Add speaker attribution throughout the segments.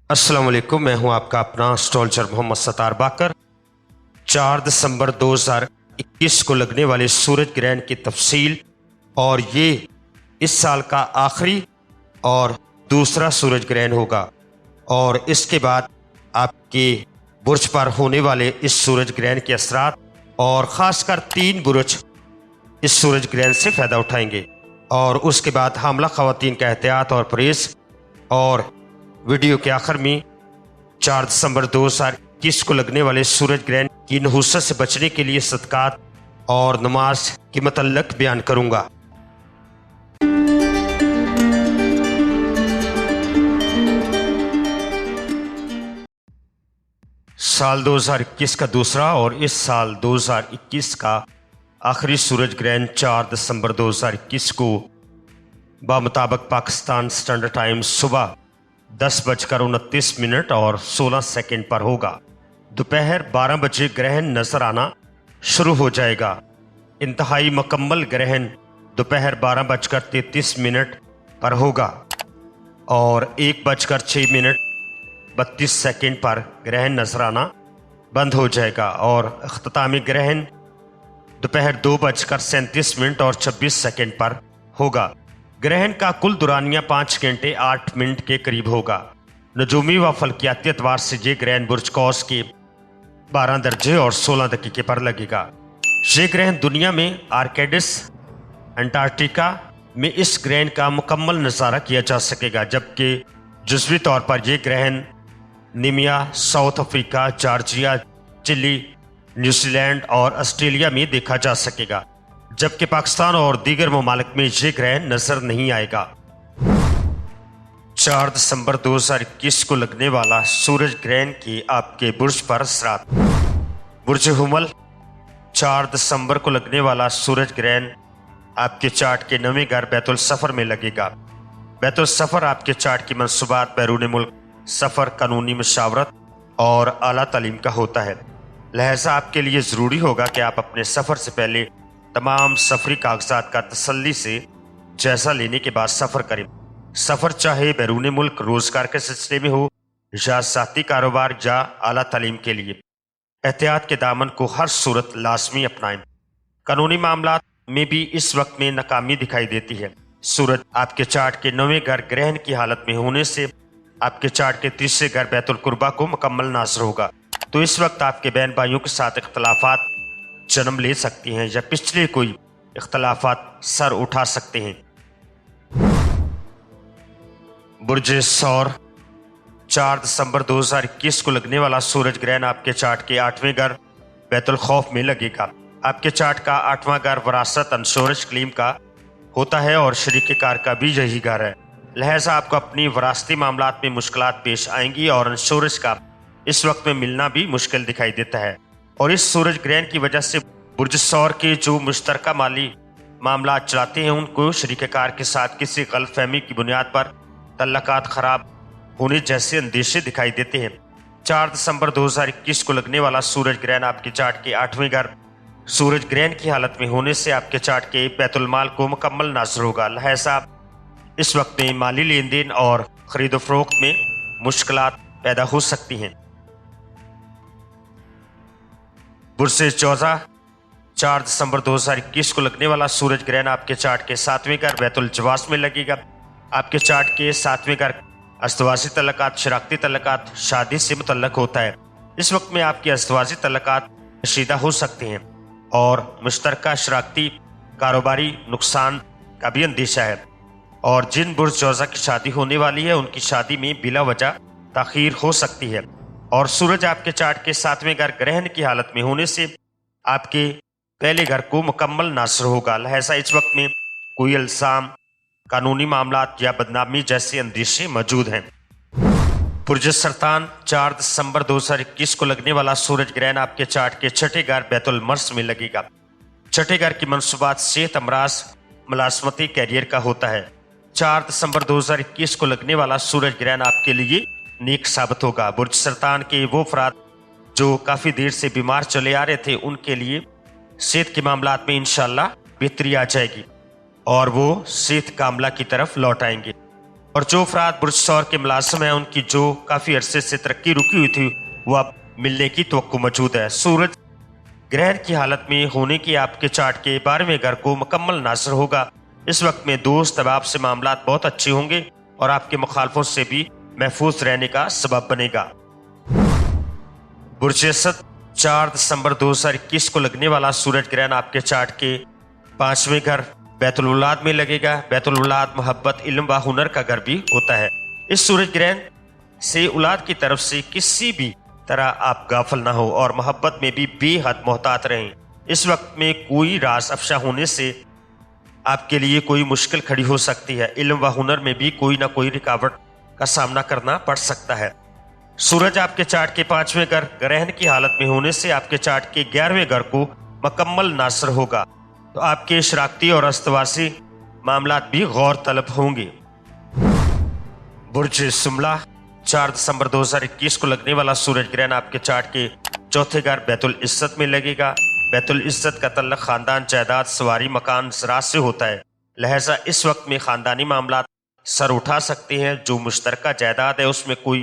Speaker 1: السلام علیکم، میں ہوں آپ کا اپنا اسٹرالجر محمد ستار باقر۔ 4 دسمبر 2021 کو لگنے والے سورج گرہن کی تفصیل، اور یہ اس سال کا آخری اور دوسرا سورج گرہن ہوگا، اور اس کے بعد آپ کے برج پر ہونے والے اس سورج گرہن کے اثرات، اور خاص کر 3 برج اس سورج گرہن سے فائدہ اٹھائیں گے، اور اس کے بعد حاملہ خواتین کا احتیاط اور پرہیز، اور ویڈیو کے آخر میں 4 دسمبر 2021 کو لگنے والے سورج گرہن کی نحوست سے بچنے کے لیے صدقات اور نماز کے متعلق بیان کروں گا۔ سال 2021 کا دوسرا اور اس سال 2021 کا آخری سورج گرہن 4 دسمبر 2021 کو بمطابق پاکستان سٹینڈرڈ ٹائم صبح 10:29 اور 16 پر ہوگا۔ دوپہر 12 بجے گرہن نظر آنا شروع ہو جائے گا۔ انتہائی مکمل گرہن دوپہر 12:33 پر ہوگا، اور 1:06 پر گرہن نظر آنا بند ہو جائے گا، اور اختتامی گرہن دوپہر 2:37 اور 26 پر ہوگا۔ گرہن کا کل دورانیہ 5 گھنٹے 8 منٹ کے قریب ہوگا۔ نجومی و فلکیاتی اعتبار سے یہ گرہن برج قوس کے 12 درجے اور 16 دقیقے پر لگے گا۔ یہ گرہن دنیا میں آرکٹکس انٹارکٹیکا میں اس گرہن کا مکمل نظارہ کیا جا سکے گا، جبکہ جزوی طور پر یہ گرہن نیمیا، ساؤتھ افریقہ، جارجیا، چلی، نیوزی لینڈ اور آسٹریلیا میں دیکھا جا سکے گا، جبکہ پاکستان اور دیگر ممالک میں یہ گرہن نظر نہیں آئے گا۔ 4 دسمبر 2021 کو لگنے والا سورج گرہن کی آپ کے برج پر اثرات۔ برج حمل، 4 دسمبر کو لگنے والا سورج گرہن آپ کے چارٹ کے 9ویں گھر بیت السفر میں لگے گا۔ بیت السفر آپ کے چارٹ کی منصوبات، بیرون ملک سفر، قانونی مشاورت اور اعلیٰ تعلیم کا ہوتا ہے، لہذا آپ کے لیے ضروری ہوگا کہ آپ اپنے سفر سے پہلے تمام سفری کاغذات کا تسلی سے جائزہ لینے کے بعد سفر کریں۔ سفر چاہے بیرون ملک روزگار کے سلسلے میں ہو یا ذاتی کاروبار یا اعلیٰ تعلیم کے لیے، احتیاط کے دامن کو ہر صورت لازمی اپنائیں۔ قانونی معاملات میں بھی اس وقت میں ناکامی دکھائی دیتی ہے۔ سورج آپ کے چارٹ کے 9ویں گھر گرہن کی حالت میں ہونے سے آپ کے چارٹ کے 3رے گھر بیت القربہ کو مکمل ناظر ہوگا، تو اس وقت آپ کے بہن بھائیوں کے ساتھ اختلافات جنم لے سکتی ہیں یا پچھلے کوئی اختلافات سر اٹھا سکتے ہیں۔ برج ثور، 4 دسمبر 2021 کو لگنے والا سورج گرہن آپ کے چارٹ کے 8ویں گھر بیت الخوف میں لگے گا۔ آپ کے چارٹ کا 8واں گھر وراثت، انشورنس کلیم کا ہوتا ہے، اور شریک کار کا بھی یہی گھر ہے، لہٰذا آپ کو اپنی وراثتی معاملات میں مشکلات پیش آئیں گی، اور انشورنس کا اس وقت میں ملنا بھی مشکل دکھائی دیتا ہے۔ اور اس سورج گرہن کی وجہ سے برج ثور کے جو مشترکہ مالی معاملات چلاتے ہیں، ان کو شریک کار کے ساتھ کسی غلط فہمی کی بنیاد پر تعلقات خراب ہونے جیسے اندیشے دکھائی دیتے ہیں۔ 4 دسمبر 2021 کو لگنے والا سورج گرہن آپ کے چارٹ کے 8ویں گھر سورج گرہن کی حالت میں ہونے سے آپ کے چارٹ کے بیت المال کو مکمل ناظر ہوگا، لہذا اس وقت میں مالی لین دین اور خرید و فروخت میں مشکلات پیدا ہو سکتی ہیں۔ برج جوزہ، 4 دسمبر 2021 کو لگنے والا سورج گرہن آپ کے چارٹ کے 7ویں گھر بیت الجواز میں لگے گا۔ آپ کے چارٹ کے 7ویں گھر ازدواجی تعلقات، شراکتی تعلقات، شادی سے متعلق ہوتا ہے۔ اس وقت میں آپ کے ازدواجی تعلقات کشیدہ ہو سکتے ہیں، اور مشترکہ شراکتی کاروباری نقصان کا بھی اندیشہ ہے، اور جن برج جوزہ کی شادی ہونے والی ہے ان کی شادی میں بلا وجہ تاخیر ہو سکتی ہے۔ اور سورج آپ کے چارٹ کے 7ویں گھر گرہن کی حالت میں ہونے سے آپ کے پہلے گھر کو مکمل ناظر ہوگا، لہذا اس وقت میں کوئی الزام، قانونی معاملات یا بدنامی جیسے اندیشے موجود ہیں۔ برج سرطان، 4 دسمبر 2021 کو لگنے والا سورج گرہن آپ کے چارٹ کے 6ٹھے گھر بیت المرس میں لگے گا۔ 6ٹھے گھر کی منصوبات صحت، امراض، ملازمتی، کیریئر کا ہوتا ہے۔ 4 دسمبر 2021 کو لگنے والا سورج گرہن آپ کے لیے نیک ثابت ہوگا۔ برج سرطان کے وہ افراد جو کافی دیر سے بیمار چلے آ رہے تھے، ان کے لیے صحت کے معاملات میں انشاءاللہ بہتری آ جائے گی، اور وہ صحت کاملہ کی طرف لوٹ آئیں گے۔ और जो अफराद बुर्ज सौर के मुलाजिम हैं उनकी जो काफ़ी अरसे से तरक्की रुकी हुई थी वो अब मिलने की तवक्को मौजूद है। सूरज ग्रहण की हालत में होने की आपके चार्ट के 12वें घर को मुकम्मल नासर होगा। इस वक्त में दोस्त अहबाब से मामलात बहुत अच्छे होंगे और आपके मुखालफों से भी महफूज रहने का सबब बनेगा। बुर्ज असद 4 दिसंबर 2021 को लगने वाला सूरज ग्रहण आपके चार्ट के 5वें घर बैतुल औलाद में लगेगा। बैतुल औलाद मोहब्बत, इल्म व हुनर का घर भी होता है। इस सूरज ग्रहण से औलाद की तरफ से किसी भी तरह आप गाफिल ना हो और मोहब्बत में भी बेहद मोहतात रहें। इस वक्त में कोई राज अफशा होने से आपके लिए कोई मुश्किल खड़ी हो सकती है। इल्म व हुनर में भी कोई ना कोई रुकावट का सामना करना पड़ सकता है। सूरज आपके चार्ट के 5वें घर ग्रहण की हालत में होने से आपके चार्ट के 11वें घर को मुकम्मल नासर होगा, तो आपके शराकती और अस्तवासी मामलात भी गौर तलब होंगे। बुर्ज सुमला 4 दिसंबर 2021 को लगने वाला सूरज ग्रहण आपके चार्ट के 4थे घर बैतुल इज्जत में लगेगा। बैतुल इज्जत का तल्लक खानदान, जायदाद, सवारी, मकान, ज़राअत से होता है। लिहाजा इस वक्त में खानदानी मामलात सर उठा सकते हैं। जो मुश्तरका जायदाद है उसमें कोई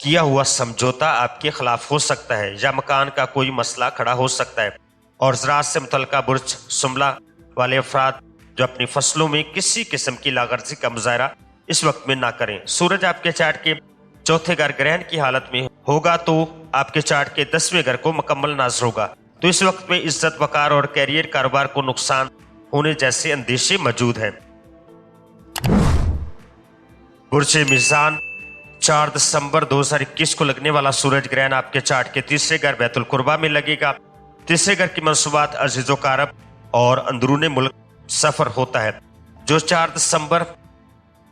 Speaker 1: किया हुआ समझौता आपके खिलाफ हो सकता है या मकान का कोई मसला खड़ा हो सकता है। और ज़राअत से मुतल्लिका बुर्ज सुमला वाले अफराद जो अपनी फसलों में किसी किस्म की लागर्जी का मुजाहरा इस वक्त में ना करें। सूरज आपके चार्ट के 4थे घर ग्रहण की हालत में होगा तो आपके चार्ट के 10वें घर को मुकम्मल नाज़र होगा, तो इस वक्त में इज्जत, वकार और कैरियर कारोबार को नुकसान होने जैसे अंदेशे मौजूद हैं। बुर्ज मीज़ान 4 दिसंबर 2021 को लगने वाला सूरज ग्रहण आपके चार्ट के 3रे घर बैतुल कुर्बा में लगेगा। 3रे घर की मंसूबात अजीज़ो कारब और अंदरूनी मुल्क सफ़र होता है। जो 4 दिसंबर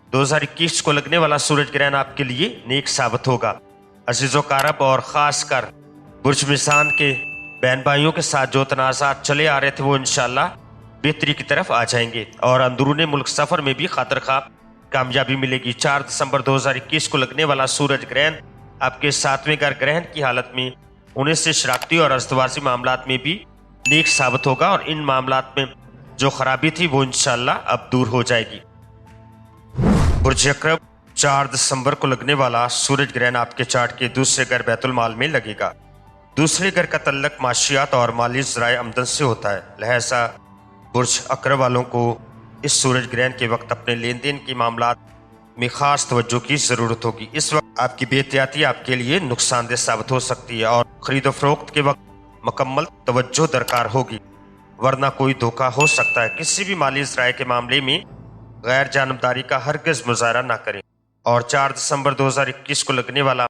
Speaker 1: 2021 को लगने वाला सूरज ग्रहण आपके लिए नेक साबित होगा। अजीज़ो कारब और ख़ास कर बुर्ज मीज़ान के बहन भाइयों के साथ जो तनाज़ात चले आ रहे थे वो इंशाअल्लाह बेहतरी की तरफ आ जाएंगे और अंदरूनी मुल्क सफ़र में भी खातिर ख्वाह कामयाबी मिलेगी। 4 दिसंबर 2021 को लगने वाला सूरज ग्रहण आपके 7वें घर ग्रहण की हालत में होने से शराकती और अस्तवासी मामलात में भी नेक साबित होगा और इन मामलात में जो खराबी थी वो इंशाअल्लाह अब दूर हो जाएगी। बुर्ज अकरब 4 दिसंबर को लगने वाला सूरज ग्रहण आपके चार्ट के 2रे घर बैतुल माल में लगेगा। 2रे घर का तल्लक माशियात और माली ज़राए आमदन से होता है। लिहाजा बुर्ज अकरब वालों को इस सूरज ग्रहण के वक्त अपने लेन देन के मामलात में खास तवज्जो की ज़रूरत होगी। इस वक्त आपकी बेहतियाती आपके लिए नुकसानदेह साबित हो सकती है और खरीदो फरोख्त के वक्त मुकम्मल तवज्जो दरकार होगी, वरना कोई धोखा हो सकता है। किसी भी माली ज़राए के मामले में गैर जानबदारी का हरगिज़ मुजाहरा ना करें। और 4 दिसंबर 2021 को लगने वाला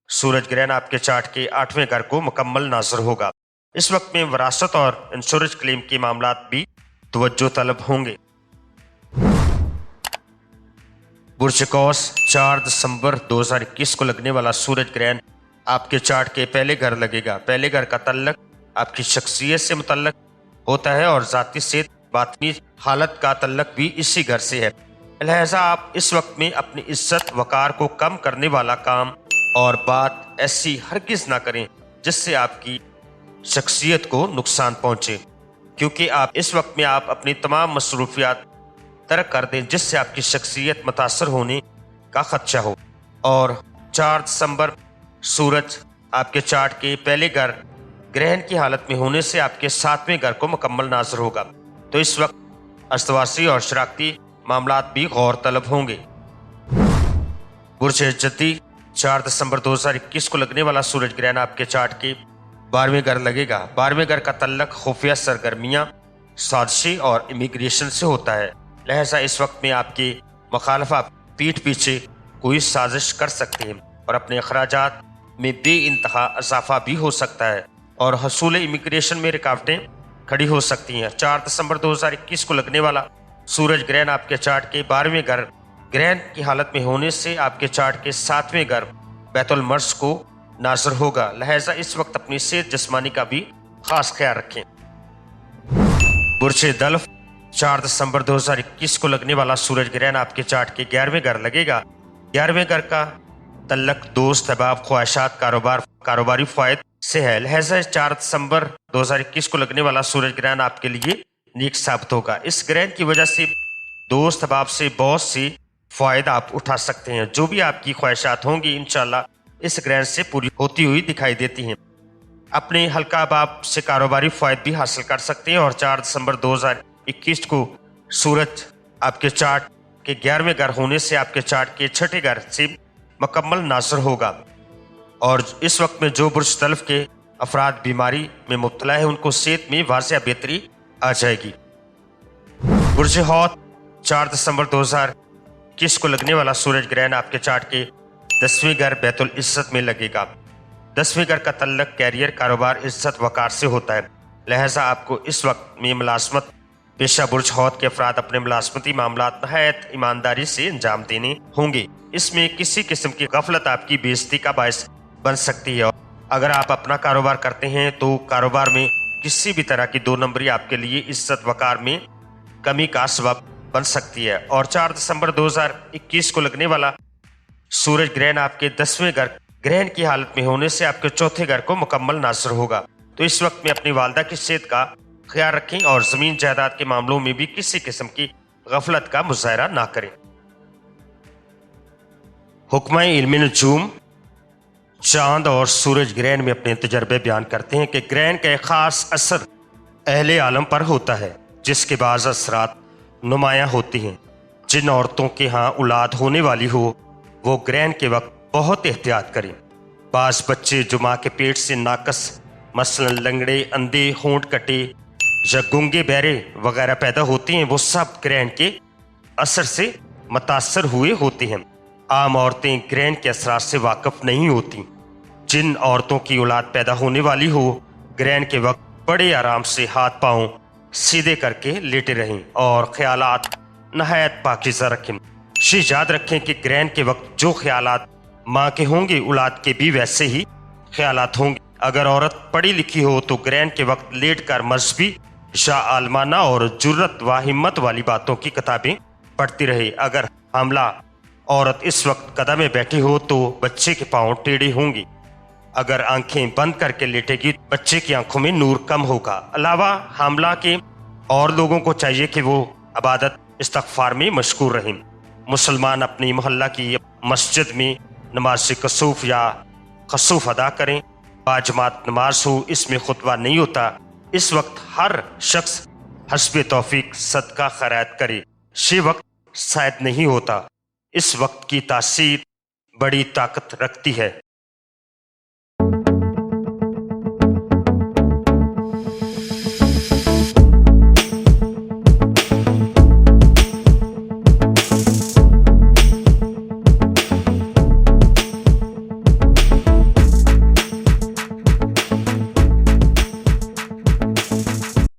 Speaker 1: सूरज ग्रहण आपके चार्ट के 8वें घर को मुकम्मल नाज़र होगा। इस वक्त में विरासत और इंश्योरेंस क्लेम के मामलात भी तवज्जो तलब होंगे। बुर्ज कौस 4 दिसंबर 2021 को लगने वाला सूरज ग्रहण आपके चार्ट के पहले घर लगेगा। पहले घर का तल्लक आपकी शख्सियत से मुतल्लक होता है और ज़ाती सेहत, बातनी हालत का तल्लक भी इसी घर से है। लिहाजा आप इस वक्त में अपनी इज्जत, वकार को कम करने वाला काम और बात ऐसी हरगिज़ ना करें जिससे आपकी शख्सियत को नुकसान पहुंचे, क्योंकि आप इस वक्त में आप अपनी तमाम मसरूफियात तर्क कर दें जिससे आपकी शख्सियत मुतासर होने का खदशा हो। और 4 दिसंबर सूरज आपके चार्ट के पहले घर ग्रहण की हालत में होने से आपके 7वें घर को मुकम्मल नाज़र होगा, तो इस वक्त अस्तवासी और शराकती मामलात भी गौर तलब होंगे। बुर्ज जद्दी 4 दिसंबर 2021 को लगने वाला सूरज ग्रहण आपके चार्ट के 12वें घर लगेगा। 12वें घर का तल्लक खुफिया सरगर्मियाँ, साजिशी और इमिग्रेशन से होता है। लिहाजा इस वक्त में आपके मुखालफा पीठ पीछे कोई साजिश कर सकते हैं और अपने अखराजात में बे इंतहा इजाफा भी हो सकता है और हसूल इमिग्रेशन में रुकावटें खड़ी हो सकती हैं। 4 दिसंबर 2021 को लगने वाला सूरज ग्रहण आपके चार्ट के 12वें घर ग्रहण की हालत में होने से आपके चार्ट के 7वें घर बैतुल मर्ज को नाज़र होगा। लिहाजा इस वक्त अपनी सेहत जिस्मानी का भी खास ख्याल रखें। बुर्ज दल्फ 4 दिसंबर 2021 को लगने वाला सूरज ग्रहण आपके चार्ट के 11वें घर लगेगा। 11वें घर का तल्लक दोस्त, अहबाब, ख्वाहिशात, कारोबारी फ़ायद से है। लिहाजा 4 दिसंबर 2021 को लगने वाला सूरज ग्रहण आपके लिए नेक साबित होगा। इस ग्रहण की वजह से दोस्त, अहबाब से बहुत सी फ़ायदा आप उठा सकते हैं। जो भी आपकी ख्वाहिशात होंगी इंशाल्लाह इस ग्रहण से पूरी होती हुई दिखाई देती हैं। अपने हल्का अहबाब से कारोबारी फ़ायदे भी हासिल कर सकते हैं। और 4 दिसंबर 2021 को सूरज आपके चार्ट के 11वें घर होने से आपके चार्ट के छठे घर से मुकम्मल नासर होगा। और इस वक्त में जो बुर्ज तल्फ के अफराद बीमारी में मुब्तला है उनको सेहत में वाज़ह बेहतरी आ जाएगी। बुर्ज हौत 4 दिसंबर 2021 को लगने वाला सूरज ग्रहण आपके चार्ट के 10वें घर बैतुल इज्जत में लगेगा। 10वें घर का तल्लक कैरियर, कारोबार, इज्जत वकार से होता है। लिहाजा आपको इस वक्त में मुलाजमत पेशा बुर्ज हौत के अफराद अपने मुलाजमती मामलात नहायत ईमानदारी से अंजाम देने होंगे। इसमें किसी किस्म की गफलत आपकी बेइज्जती का बायस बन सकती है। अगर आप अपना कारोबार करते हैं तो कारोबार में किसी भी तरह की 2 नंबरी आपके लिए इज्जत वकार में कमी का सबब बन सकती है। और 4 दिसंबर 2021 को लगने वाला सूरज ग्रहण आपके 10वें घर ग्रहण की हालत में होने से आपके चौथे घर को मुकम्मल नासर होगा। तो इस वक्त में अपनी वालदा की सेहत का ख्याल रखें और जमीन जायदाद के मामलों में भी किसी किस्म की गफलत का मुजाहरा ना करें। हुक्माए इल्म नजूम चांद और सूरज ग्रहण में अपने तजर्बे बयान करते हैं कि ग्रहण का एक खास असर अहले आलम पर होता है जिसके बाज़ असरात नुमायां होती हैं। जिन औरतों के यहाँ औलाद होने वाली हो वो ग्रहण के वक्त बहुत एहतियात करें। बाज़ बच्चे जो माँ के पेट से नाकस मसलन लंगड़े, अंधे, होंठ कटे या गूंगे बहरे वगैरह पैदा होते हैं वो सब ग्रहण के असर से मुतासर हुए होते हैं। आम औरतें ग्रहण के असरात से वाकिफ नहीं होती। जिन औरतों की औलाद पैदा होने वाली हो ग्रहण के वक्त बड़े आराम से हाथ पांव सीधे करके लेटे रहें और ख्यालात नहायत पाकीज़ा रखें। याद रखें कि ग्रहण के वक्त जो ख्यालात माँ के होंगे औलाद के भी वैसे ही ख्यालात होंगे। अगर औरत पढ़ी लिखी हो तो ग्रहण के वक्त लेट कर मजहबी या आलमाना और जुर्रत व हिम्मत वाली बातों की किताबें पढ़ती रहे। अगर हामला औरत इस वक्त कदम में बैठी हो तो बच्चे के पाँव टेढ़े होंगे। अगर आंखें बंद करके लेटेगी बच्चे की आंखों में नूर कम होगा। अलावा हामला के और लोगों को चाहिए कि वो इबादत इस्तगफार में मशगूल रहें। मुसलमान अपनी मोहल्ला की मस्जिद में नमाज कसूफ या खसूफ अदा करें। बाजमात नमाज हो, इसमें खुतबा नहीं होता। इस वक्त हर शख्स हस्बे तौफीक सदका खैरात करे। ये वक्त शायद नहीं होता। इस वक्त की तासीर बड़ी ताकत रखती है।